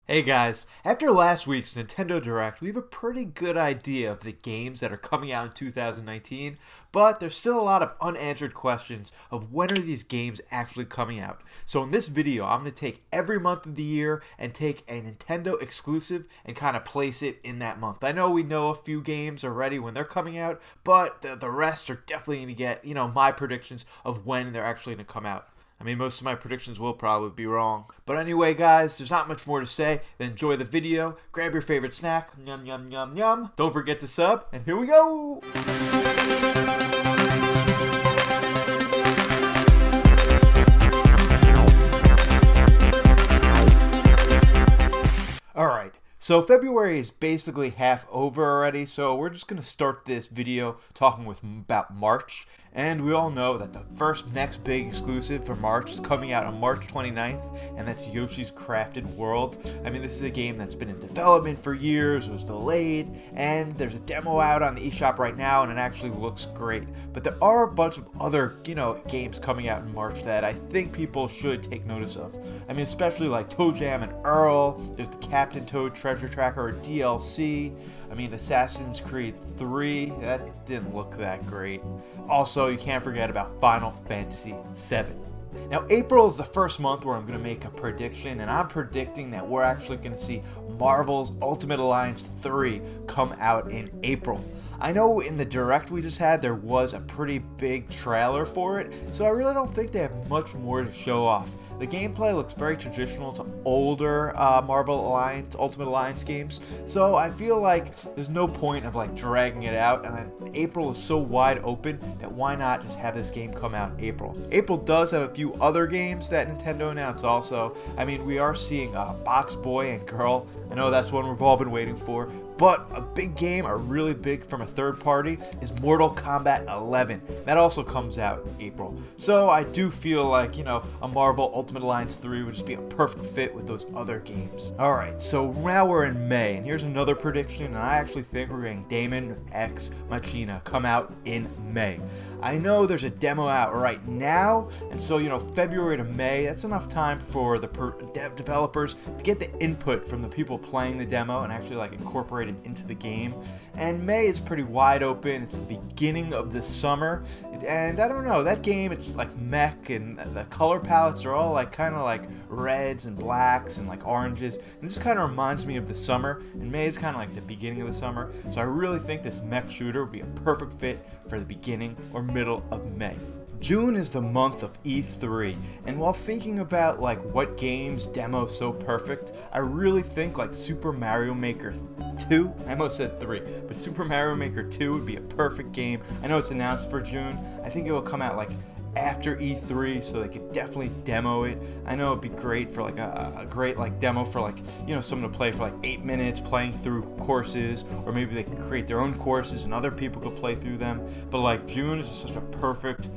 Hey guys, after last week's Nintendo Direct, we have a pretty good idea of the games that are coming out in 2019, but there's still a lot of unanswered questions of when are these games actually coming out. So in this video, I'm going to take every month of the year and take a Nintendo exclusive and kind of place it in that month. I know we know a few games already when they're coming out, but the rest are definitely going to get, my predictions of when they're actually going to come out. I mean, most of my predictions will probably be wrong. But anyway, guys, there's not much more to say than enjoy the video, grab your favorite snack, yum, yum, yum, yum. Don't forget to sub, and here we go! Alright, so February is basically half over already, so we're just going to start this video talking about March. And we all know that the first next big exclusive for March is coming out on March 29th, and that's Yoshi's Crafted World. I mean, this is a game that's been in development for years, was delayed, and there's a demo out on the eShop right now, and it actually looks great. But there are a bunch of other, games coming out in March that I think people should take notice of. I mean, especially like ToeJam and Earl, there's the Captain Toad Treasure Tracker or DLC. I mean, Assassin's Creed 3, that didn't look that great. Also, you can't forget about Final Fantasy 7. Now, April is the first month where I'm going to make a prediction, and I'm predicting that we're actually going to see Marvel's Ultimate Alliance 3 come out in April. I know in the Direct we just had, there was a pretty big trailer for it, so I really don't think they have much more to show off. The gameplay looks very traditional to older Marvel Alliance, Ultimate Alliance games, so I feel like there's no point of dragging it out, and April is so wide open that why not just have this game come out in April. April does have a few other games that Nintendo announced also. I mean, we are seeing Box Boy and Girl. I know that's one we've all been waiting for. But a big game, a really big from a third party, is Mortal Kombat 11. That also comes out in April. So I do feel like, a Marvel Ultimate Alliance 3 would just be a perfect fit with those other games. Alright, so now we're in May, and here's another prediction, and I actually think we're getting Daemon X Machina come out in May. I know there's a demo out right now, and so, February to May, that's enough time for the developers to get the input from the people playing the demo and actually incorporate it into the game. And May is pretty wide open. It's the beginning of the summer, and I don't know, that game, it's mech, and the color palettes are all kind of reds and blacks and oranges, and it just kind of reminds me of the summer, and May is kind of the beginning of the summer, so I really think this mech shooter would be a perfect fit for the beginning or middle of May. June is the month of E3, and while thinking about what games demo so perfect, I really think Super Mario Maker 2, I almost said 3, but Super Mario Maker 2 would be a perfect game. I know it's announced for June. I think it will come out after E3, so they could definitely demo it. I know it'd be great for a great demo for someone to play for 8 minutes playing through courses, or maybe they can create their own courses and other people could play through them. But June is just such a perfect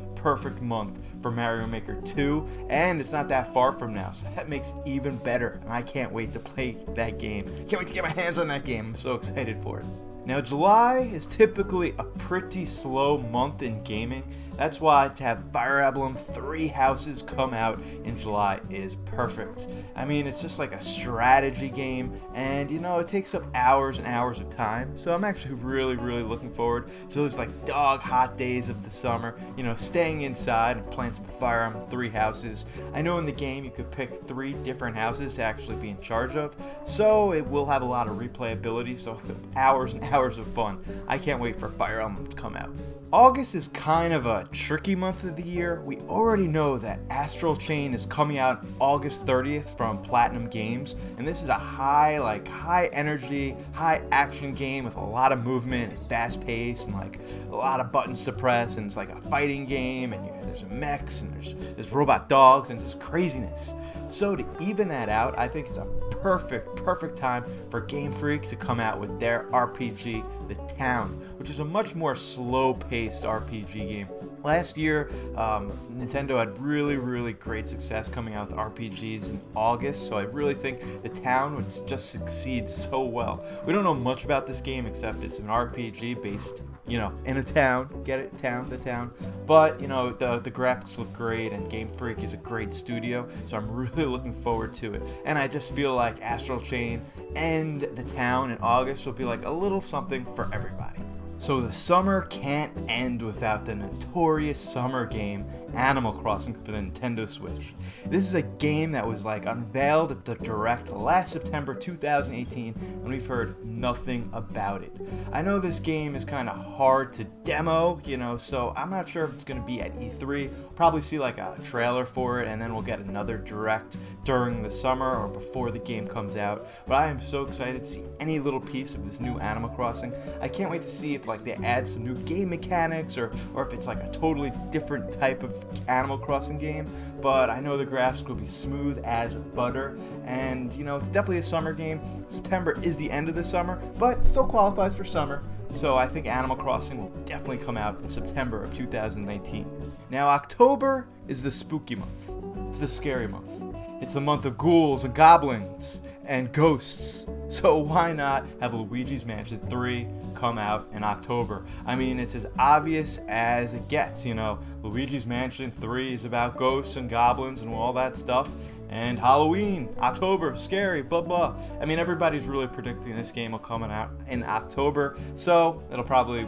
month for Mario Maker 2, and it's not that far from now, so that makes it even better, and I can't wait to play that game. Can't wait to get my hands on that game. I'm so excited for it. Now, July is typically a pretty slow month in gaming. That's why to have Fire Emblem Three Houses come out in July is perfect. I mean, it's just a strategy game, and it takes up hours and hours of time. So I'm actually really looking forward to those dog hot days of the summer, staying inside and playing some Fire Emblem Three Houses. I know in the game you could pick 3 different houses to actually be in charge of, so it will have a lot of replayability, so hours and hours of fun. I can't wait for Fire Emblem to come out. August is kind of a tricky month of the year. We already know that Astral Chain is coming out August 30th from Platinum Games, and this is a high energy, high action game with a lot of movement and fast pace and a lot of buttons to press, and it's a fighting game, and there's mechs and there's robot dogs and just craziness. So to even that out, I think it's a perfect time for Game Freak to come out with their RPG RPG The Town, which is a much more slow-paced RPG game. Last year, Nintendo had really great success coming out with RPGs in August, so I really think The Town would just succeed so well. We don't know much about this game except it's an RPG based, in a town. Get it? Town, The Town. But, the graphics look great, and Game Freak is a great studio, so I'm really looking forward to it. And I just feel like Astral Chain and The Town in August will be like a little something for everybody. So the summer can't end without the notorious summer game Animal Crossing for the Nintendo Switch. This is a game that was unveiled at the Direct last September 2018, and we've heard nothing about it. I know this game is kind of hard to demo, so I'm not sure if it's going to be at E3. Probably see a trailer for it, and then we'll get another Direct during the summer or before the game comes out. But I am so excited to see any little piece of this new Animal Crossing. I can't wait to see if they add some new game mechanics or if it's a totally different type of Animal Crossing game. But I know the graphics will be smooth as butter, and it's definitely a summer game. September is the end of the summer, but still qualifies for summer. So I think Animal Crossing will definitely come out in September of 2019. Now October is the spooky month. It's the scary month. It's the month of ghouls and goblins and ghosts. So why not have Luigi's Mansion 3 come out in October? I mean, it's as obvious as it gets, Luigi's Mansion 3 is about ghosts and goblins and all that stuff. And Halloween, October, scary, blah blah. I mean, everybody's really predicting this game will come out in October, so it'll probably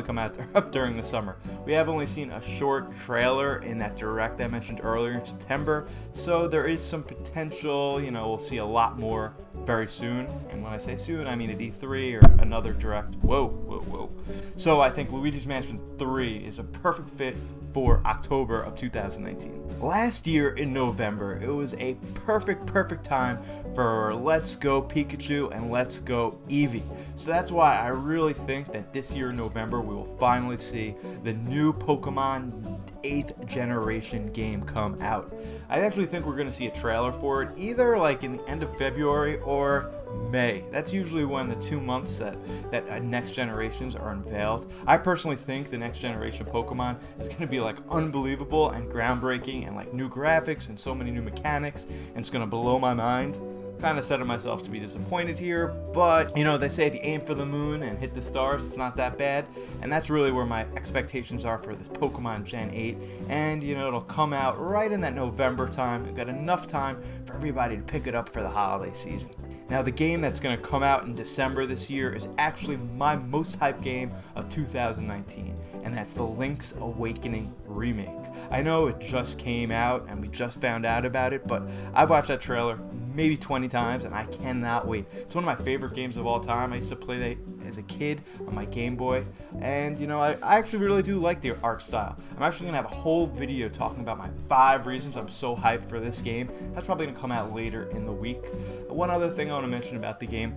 come out during the summer. We have only seen a short trailer in that Direct I mentioned earlier in September, so there is some potential, we'll see a lot more very soon. And when I say soon, I mean at E3 or another Direct. Whoa. So I think Luigi's Mansion 3 is a perfect fit for October of 2019. Last year in November, it was a perfect time for Let's Go Pikachu and Let's Go Eevee. So that's why I really think that this year in November we will finally see the new Pokemon 8th generation game come out. I actually think we're going to see a trailer for it either in the end of February or May. That's usually when the 2 months that next generations are unveiled. I personally think the next generation Pokemon is going to be unbelievable and groundbreaking and new graphics and so many new mechanics, and it's going to blow my mind. Kind of setting myself to be disappointed here, but they say if you aim for the moon and hit the stars, it's not that bad, and that's really where my expectations are for this Pokemon Gen 8, and it'll come out right in that November time. We've got enough time for everybody to pick it up for the holiday season. Now the game that's going to come out in December this year is actually my most hyped game of 2019, and that's the Link's Awakening remake. I know it just came out and we just found out about it, but I've watched that trailer maybe 20 times and I cannot wait. It's one of my favorite games of all time. I used to play that as a kid on my Game Boy, and I actually really do like the art style. I'm actually going to have a whole video talking about my 5 reasons I'm so hyped for this game. That's probably going to come out later in the week. One other thing I want to mention about the game: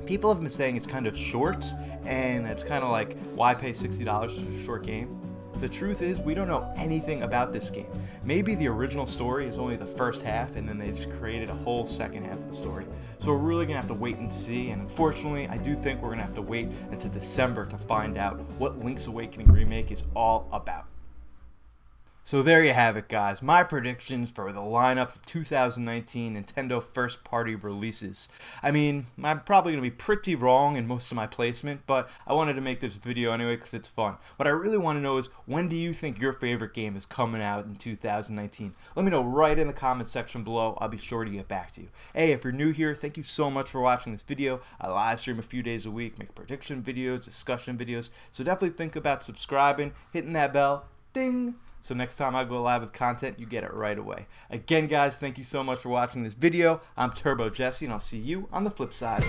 people have been saying it's kind of short, and it's kind of why pay $60 for a short game? The truth is, we don't know anything about this game. Maybe the original story is only the first half, and then they just created a whole second half of the story. So we're really going to have to wait and see, and unfortunately, I do think we're going to have to wait until December to find out what Link's Awakening Remake is all about. So there you have it, guys. My predictions for the lineup of 2019 Nintendo first-party releases. I mean, I'm probably going to be pretty wrong in most of my placement, but I wanted to make this video anyway because it's fun. What I really want to know is, when do you think your favorite game is coming out in 2019? Let me know right in the comment section below. I'll be sure to get back to you. Hey, if you're new here, thank you so much for watching this video. I live stream a few days a week, make prediction videos, discussion videos, so definitely think about subscribing, hitting that bell, ding! So next time I go live with content, you get it right away. Again, guys, thank you so much for watching this video. I'm Turbo Jesse, and I'll see you on the flip side.